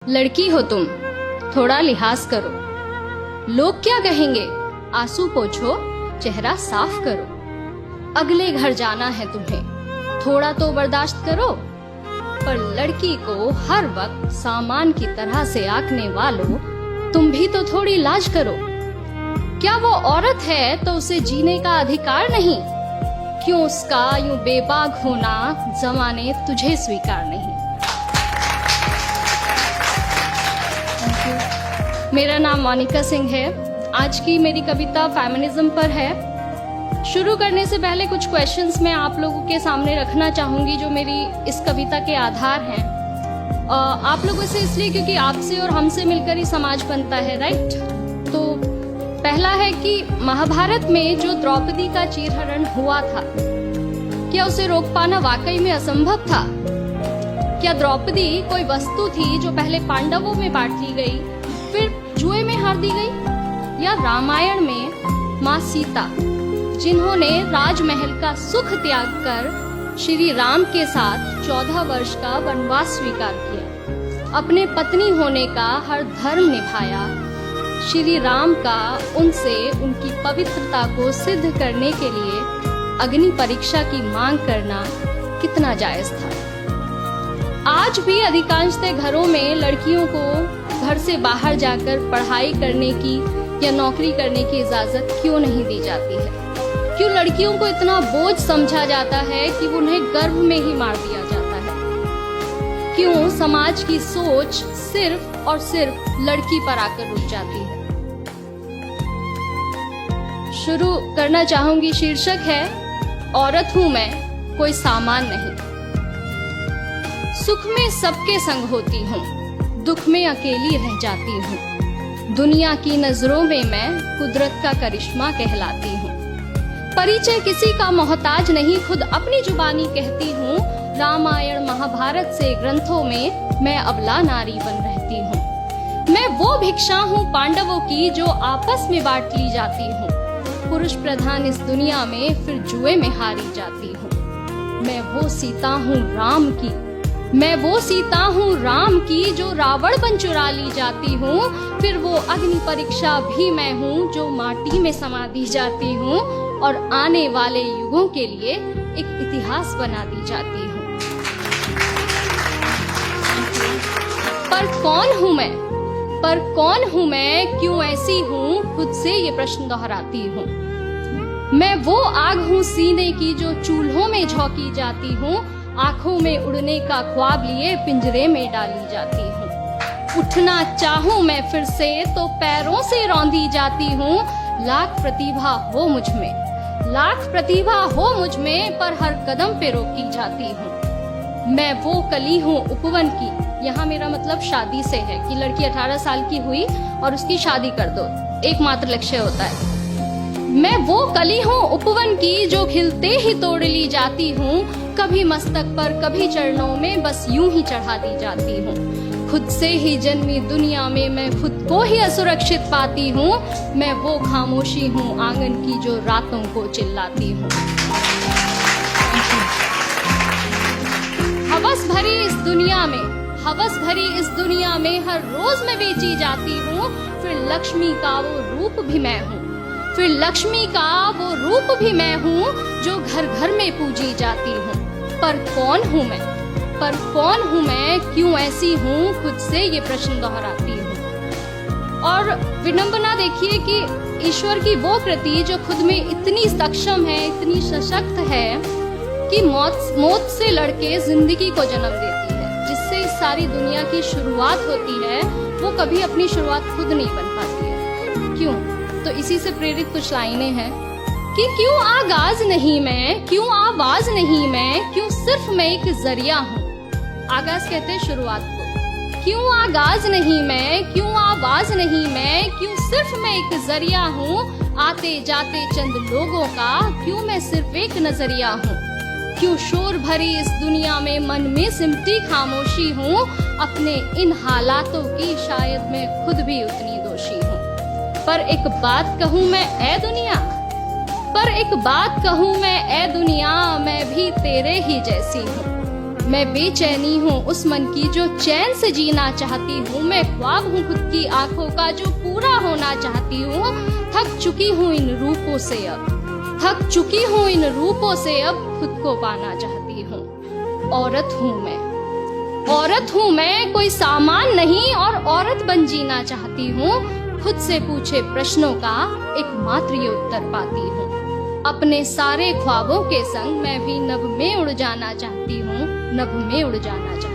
लड़की हो तुम, थोड़ा लिहाज करो। लोग क्या कहेंगे, आंसू पोंछो, चेहरा साफ करो। अगले घर जाना है तुम्हें, थोड़ा तो बर्दाश्त करो। पर लड़की को हर वक्त सामान की तरह से आंकने वालों, तुम भी तो थोड़ी लाज करो। क्या वो औरत है तो उसे जीने का अधिकार नहीं? क्यों उसका यूं बेबाक होना जमाने तुझे स्वीकार नहीं? मेरा नाम मोनिका सिंह है। आज की मेरी कविता फेमिनिज्म पर है। शुरू करने से पहले कुछ क्वेश्चंस मैं आप लोगों के सामने रखना चाहूंगी जो मेरी इस कविता के आधार हैं। आप लोगों से इसलिए क्योंकि आपसे और हमसे मिलकर ही समाज बनता है, राइट? तो पहला है कि महाभारत में जो द्रौपदी का चीरहरण हुआ था, क्या उसे रोक पाना वाकई में असंभव था? क्या द्रौपदी कोई वस्तु थी जो पहले पांडवों में बांट ली गई, फिर जुए में हार दी गई? या रामायण में माँ सीता, जिन्होंने राजमहल का सुख त्याग कर श्री राम के साथ 14 वर्ष का वनवास स्वीकार किया, अपने पत्नी होने का हर धर्म निभाया, श्री राम का उनसे उनकी पवित्रता को सिद्ध करने के लिए अग्नि परीक्षा की मांग करना कितना जायज था? आज भी अधिकांशतः घरों में लड़कियों को घर से बाहर जाकर पढ़ाई करने की या नौकरी करने की इजाजत क्यों नहीं दी जाती है? क्यों लड़कियों को इतना बोझ समझा जाता है कि उन्हें गर्भ में ही मार दिया जाता है? क्यों समाज की सोच सिर्फ और सिर्फ लड़की पर आकर रुक जाती है? शुरू करना चाहूंगी। शीर्षक है, औरत हूं मैं, कोई सामान नहीं। सुख में सबके संग होती हूँ, दुख में अकेली रह जाती हूँ। दुनिया की नजरों में मैं कुदरत का करिश्मा कहलाती हूँ। परिचय किसी का मोहताज नहीं, खुद अपनी जुबानी कहती हूँ। रामायण महाभारत से ग्रंथों में मैं अबला नारी बन रहती हूँ। मैं वो भिक्षा हूँ पांडवों की जो आपस में बांट ली जाती हूँ। पुरुष प्रधान इस दुनिया में फिर जुए में हारी जाती हूँ। मैं वो सीता हूँ राम की, मैं वो सीता हूँ राम की जो रावण बन चुरा ली जाती हूँ। फिर वो अग्नि परीक्षा भी मैं हूँ जो माटी में समा दी जाती हूँ और आने वाले युगों के लिए एक इतिहास बना दी जाती हूँ। पर कौन हूँ मैं? पर कौन हूँ मैं? क्यों ऐसी हूँ? खुद से ये प्रश्न दोहराती हूँ। मैं वो आग हूँ सीने की जो चूल्हों में झोंकी जाती हूँ। आंखों में उड़ने का ख्वाब लिए पिंजरे में डाली जाती हूँ। उठना चाहूं मैं फिर से तो पैरों से रौंदी जाती हूँ। लाख प्रतिभा हो मुझ में, लाख प्रतिभा हो मुझ में, पर हर कदम पे रोकी जाती हूँ। मैं वो कली हूँ उपवन की, यहाँ मेरा मतलब शादी से है कि लड़की 18 साल की हुई और उसकी शादी कर दो, एकमात्र लक्ष्य होता है। मैं वो कली हूँ उपवन की जो खिलते ही तोड़ ली जाती हूँ। कभी मस्तक पर कभी चरणों में बस यूं ही चढ़ा दी जाती हूँ। खुद से ही जन्मी दुनिया में मैं खुद को ही असुरक्षित पाती हूँ। मैं वो खामोशी हूँ आंगन की जो रातों को चिल्लाती हूँ। हवस भरी इस दुनिया में, हवस भरी इस दुनिया में हर रोज मैं बेची जाती हूँ। फिर लक्ष्मी का वो रूप भी मैं हूँ, फिर लक्ष्मी का वो रूप भी मैं हूँ जो घर घर में पूजी जाती हूँ। पर कौन हूँ मैं? पर कौन हूँ मैं? क्यों ऐसी हूँ? खुद से ये प्रश्न दोहराती हूँ। और विडंबना देखिए कि ईश्वर की वो कृति जो खुद में इतनी सक्षम है, इतनी सशक्त है कि मौत से लड़के जिंदगी को जन्म देती है। जिससे इस सारी दुनिया की शुरुआत होती है, वो कभी अपनी शुरुआत खुद नहीं बन पाती है। क्यों? तो इसी से प्रेरित कुछ लाइनें हैं कि क्यों आगाज नहीं मैं, क्यों आवाज नहीं मैं, क्यों सिर्फ मैं एक जरिया हूँ। आगाज कहते हैं शुरुआत को। क्यों आगाज नहीं मैं, क्यों आवाज नहीं मैं, क्यों सिर्फ मैं एक जरिया हूँ। आते जाते चंद लोगों का क्यों मैं सिर्फ एक नजरिया हूँ। क्यों शोर भरी इस दुनिया में मन में सिमटी खामोशी हूँ। अपने इन हालातों की शायद मैं खुद भी उतनी दोषी हूँ। पर एक बात कहूँ मैं ए दुनिया, पर एक बात कहूँ मैं ए दुनिया, मैं भी तेरे ही जैसी हूँ। मैं बेचैनी हूँ उस मन की जो चैन से जीना चाहती हूँ। मैं ख्वाब हूँ खुद की आंखों का जो पूरा होना चाहती हूँ। थक चुकी हूँ इन रूपों से अब, थक चुकी हूँ इन रूपों से अब खुद को पाना चाहती हूँ। औरत हूँ मैं, औरत हूँ मैं, कोई सामान नहीं और औरत बन जीना चाहती हूँ। खुद से पूछे प्रश्नों का एकमात्र ये उत्तर पाती हूँ। अपने सारे ख्वाबों के संग मैं भी नभ में उड़ जाना चाहती हूँ, नभ में उड़ जाना चाहती हूँ।